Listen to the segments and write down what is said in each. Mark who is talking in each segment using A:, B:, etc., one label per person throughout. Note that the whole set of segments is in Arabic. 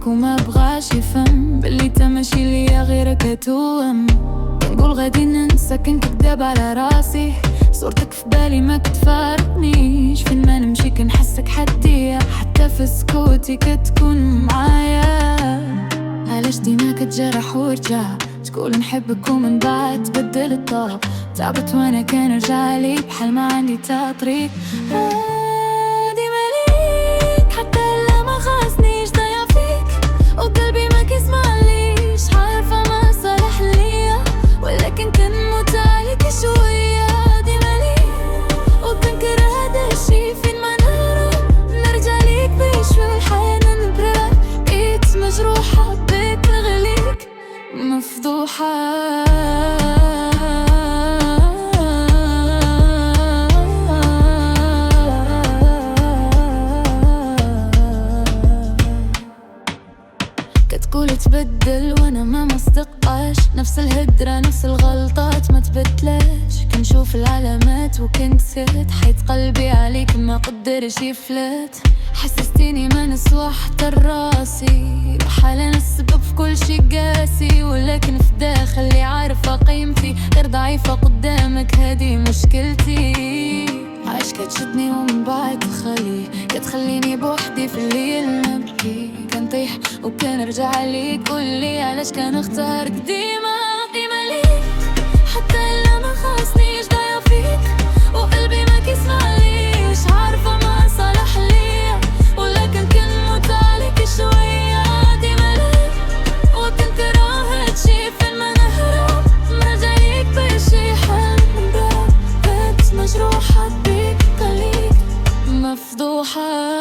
A: فيك وما بغاش يفهم باللي تمشي ليا غيرك توهم. نقول غادي ننسى كنت كداب على راسي، صورتك في بالي ما كتفارقنيش، فين ما نمشي كنحسك حدية، حتى في سكوتي كتكون معايا. علاش ديما كتجرح ورجع تقول نحبك ومن بعد تبدل الطرف؟ تعبت وانا كنرجع لي بحال ما عندي تا طريق. ديما ليك حتى لا ما خاصنيش ضايع فيك، وقلبي ما كيسمعليش، عارفة ما صالح ليا ولكن كنموت عليك شوية. ديما ليك وكنكره هذا الشي، فين ما نهرب نرجع ليك بشوي الحياة نبرة. بقيت مجروحة بك نغليك مفضوحة. كتقول تبدل وانا ما مصدقاش، نفس الهدرة نفس الغلطات ما تبدلاش. كنشوف العلامات وكنت سكت، حيت قلبي عليك ما قدرش يفلت. حسستيني ما نسوى حتى راسي، بحال انا السبب في كل شي قاسي، ولكن في داخلي عارفة قيمتي، غير ضعيفة قدامك هادي مشكلتي. عايش كتشدني ومن بعد كتخليني بوحدي في الليل نبكي. كنطيح وكنرجع ليك، قولي علاش كنختارك ديما. ديما ليك حتى الا ما خاصنيش ضايع فيك، وقلبي ما كيسمعليش، عارفة ما صالح ليا ولكن كنموت عليك شوية. ديما ليك وكنكره هادشي، فين ما نهرب نرجع ليك بشي حال من بعد. بقيت مجروحة بيك خليك مفضوحة.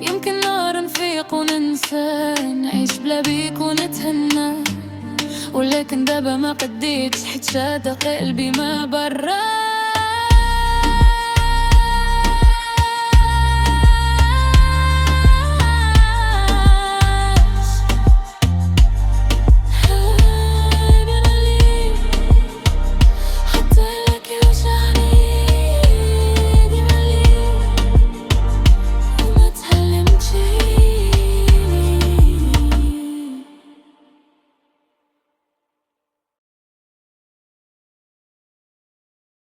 A: يمكن نهار نفيق وننسى، نعيش بلا بيك ونتهنى، ولكن دابا ما قديتش، حيت شادة قلبي ما برا.